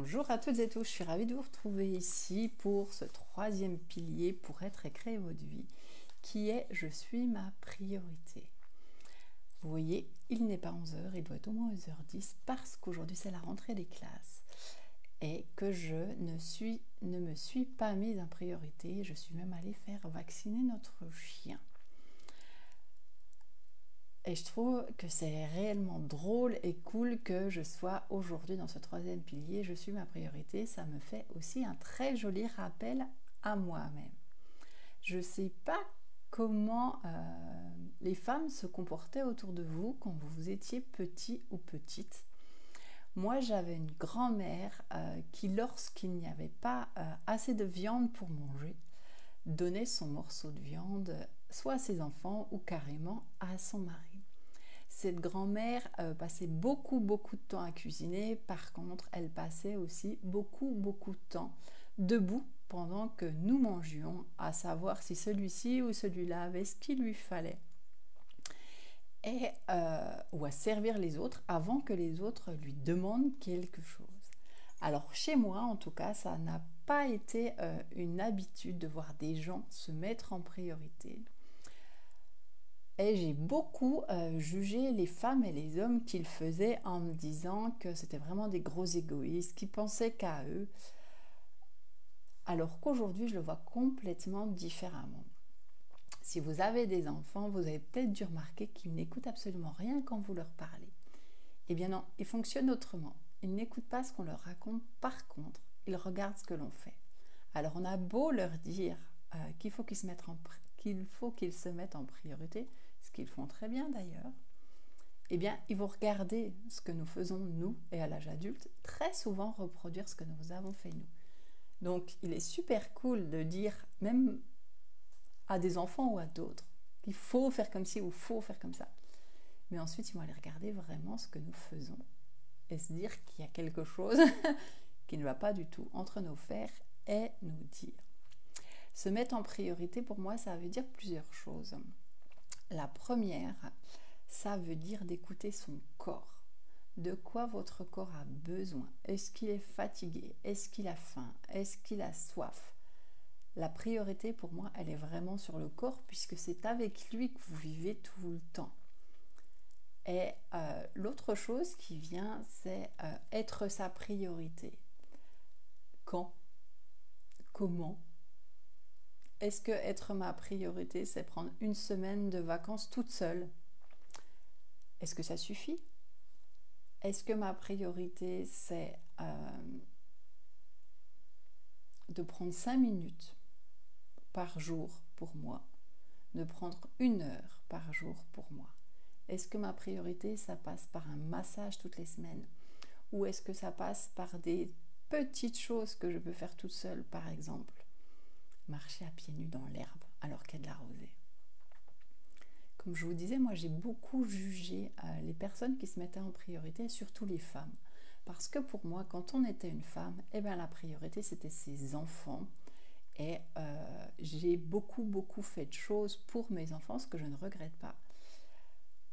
Bonjour à toutes et tous, je suis ravie de vous retrouver ici pour ce troisième pilier pour être et créer votre vie, qui est « Je suis ma priorité ». Vous voyez, il n'est pas 11 h, il doit être au moins 11 h 10 parce qu'aujourd'hui c'est la rentrée des classes et que je ne me suis pas mise en priorité, je suis même allée faire vacciner notre chien. Et je trouve que c'est réellement drôle et cool que je sois aujourd'hui dans ce troisième pilier. Je suis ma priorité. Ça me fait aussi un très joli rappel à moi-même. Je ne sais pas comment les femmes se comportaient autour de vous quand vous étiez petit ou petite. Moi, j'avais une grand-mère qui, lorsqu'il n'y avait pas assez de viande pour manger, donnait son morceau de viande soit à ses enfants ou carrément à son mari. Cette grand-mère passait beaucoup de temps à cuisiner. Par contre, elle passait aussi beaucoup de temps debout pendant que nous mangions, à savoir si celui-ci ou celui-là avait ce qu'il lui fallait. Ou à servir les autres avant que les autres lui demandent quelque chose. Alors chez moi, en tout cas, ça n'a pas été une habitude de voir des gens se mettre en priorité. Et j'ai beaucoup jugé les femmes et les hommes qui le faisaient en me disant que c'était vraiment des gros égoïstes, qui pensaient qu'à eux, alors qu'aujourd'hui je le vois complètement différemment. Si vous avez des enfants, vous avez peut-être dû remarquer qu'ils n'écoutent absolument rien quand vous leur parlez. Eh bien non, ils fonctionnent autrement. Ils n'écoutent pas ce qu'on leur raconte, par contre, ils regardent ce que l'on fait. Alors on a beau leur dire qu'il faut qu'ils se mettent en priorité, ce qu'ils font très bien d'ailleurs, eh bien, ils vont regarder ce que nous faisons nous et à l'âge adulte, très souvent reproduire ce que nous avons fait nous. Donc, il est super cool de dire, même à des enfants ou à d'autres, qu'il faut faire comme ci ou il faut faire comme ça. Mais ensuite, ils vont aller regarder vraiment ce que nous faisons et se dire qu'il y a quelque chose qui ne va pas du tout entre nos faire et nous dire. Se mettre en priorité, pour moi, ça veut dire plusieurs choses. La première, ça veut dire d'écouter son corps. De quoi votre corps a besoin? Est-ce qu'il est fatigué? Est-ce qu'il a faim? Est-ce qu'il a soif? La priorité, pour moi, elle est vraiment sur le corps puisque c'est avec lui que vous vivez tout le temps. Et l'autre chose qui vient, c'est être sa priorité. Quand? Comment? Est-ce que être ma priorité, c'est prendre une semaine de vacances toute seule? Est-ce que ça suffit? Est-ce que ma priorité, c'est de prendre 5 minutes par jour pour moi, de prendre 1 heure par jour pour moi? Est-ce que ma priorité, ça passe par un massage toutes les semaines? Ou est-ce que ça passe par des petites choses que je peux faire toute seule, par exemple? Marcher à pieds nus dans l'herbe alors qu'il y a de la rosée. Comme je vous disais, moi j'ai beaucoup jugé les personnes qui se mettaient en priorité, surtout les femmes. Parce que pour moi, quand on était une femme, eh bien, la priorité c'était ses enfants. Et j'ai beaucoup fait de choses pour mes enfants, ce que je ne regrette pas.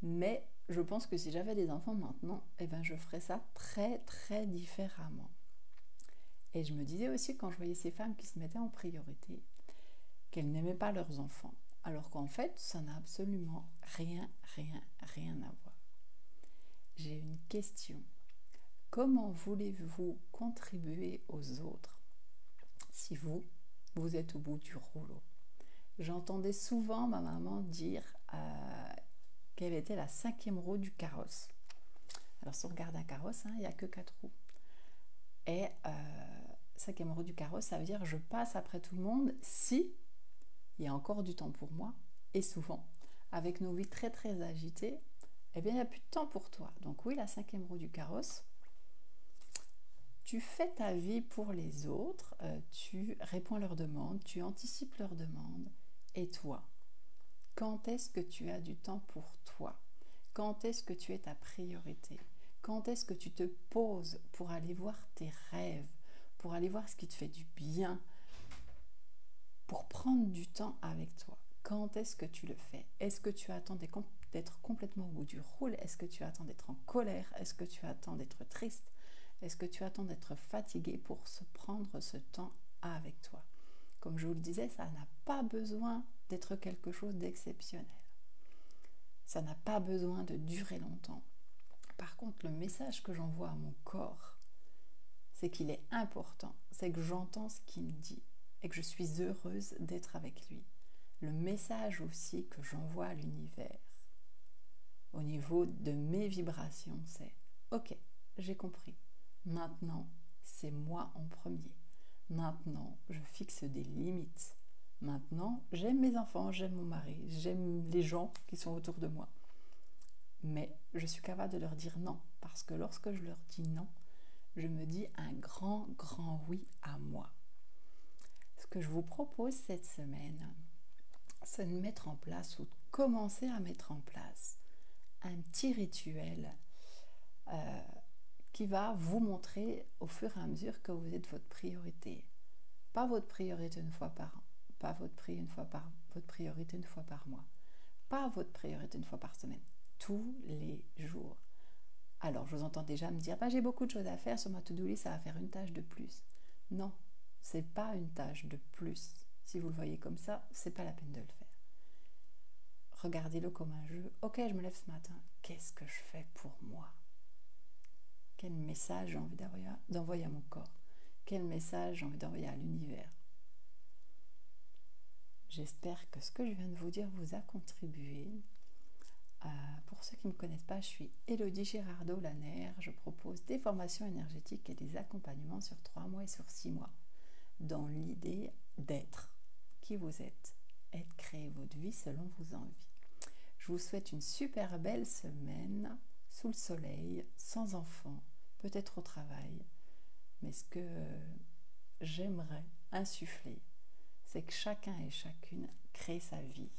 Mais je pense que si j'avais des enfants maintenant, eh bien, je ferais ça très différemment. Et je me disais aussi, quand je voyais ces femmes qui se mettaient en priorité, qu'elles n'aimaient pas leurs enfants. Alors qu'en fait, ça n'a absolument rien à voir. J'ai une question. Comment voulez-vous contribuer aux autres si vous êtes au bout du rouleau? J'entendais souvent ma maman dire qu'elle était la 5e roue du carrosse. Alors si on regarde un carrosse, il n'y a que 4 roues. Et 5e roue du carrosse, ça veut dire je passe après tout le monde si il y a encore du temps pour moi. Et souvent, avec nos vies très agitées, eh bien, il n'y a plus de temps pour toi. Donc oui, la 5e roue du carrosse, tu fais ta vie pour les autres, tu réponds à leurs demandes, tu anticipes leurs demandes. Et toi, quand est-ce que tu as du temps pour toi? Quand est-ce que tu es ta priorité? Quand est-ce que tu te poses pour aller voir tes rêves, pour aller voir ce qui te fait du bien, pour prendre du temps avec toi? Quand est-ce que tu le fais? Est-ce que tu attends d'être complètement au bout du rouleau? Est-ce que tu attends d'être en colère? Est-ce que tu attends d'être triste? Est-ce que tu attends d'être fatigué pour se prendre ce temps avec toi? Comme je vous le disais, ça n'a pas besoin d'être quelque chose d'exceptionnel. Ça n'a pas besoin de durer longtemps. Par contre, le message que j'envoie à mon corps, c'est qu'il est important, c'est que j'entends ce qu'il me dit et que je suis heureuse d'être avec lui. Le message aussi que j'envoie à l'univers, au niveau de mes vibrations, c'est « Ok, j'ai compris. Maintenant, c'est moi en premier. Maintenant, je fixe des limites. Maintenant, j'aime mes enfants, j'aime mon mari, j'aime les gens qui sont autour de moi. Mais je suis capable de leur dire non, parce que lorsque je leur dis non, je me dis un grand, grand oui à moi. » Ce que je vous propose cette semaine, c'est de mettre en place ou de commencer à mettre en place un petit rituel qui va vous montrer au fur et à mesure que vous êtes votre priorité. Pas votre priorité une fois par an, pas votre priorité une fois par mois, pas votre priorité une fois par semaine, tous les jours. Alors, je vous entends déjà me dire, j'ai beaucoup de choses à faire sur ma to-do list, ça va faire une tâche de plus. Non, c'est pas une tâche de plus. Si vous le voyez comme ça, c'est pas la peine de le faire. Regardez-le comme un jeu. Ok, je me lève ce matin. Qu'est-ce que je fais pour moi? Quel message j'ai envie d'envoyer à mon corps? Quel message j'ai envie d'envoyer à l'univers? J'espère que ce que je viens de vous dire vous a contribué. Pour ceux qui ne me connaissent pas, je suis Élodie Girardot-Lanner. Je propose des formations énergétiques et des accompagnements sur 3 mois et sur 6 mois, dans l'idée d'être qui vous êtes et de créer votre vie selon vos envies. Je vous souhaite une super belle semaine, sous le soleil, sans enfants, peut-être au travail. Mais ce que j'aimerais insuffler, c'est que chacun et chacune crée sa vie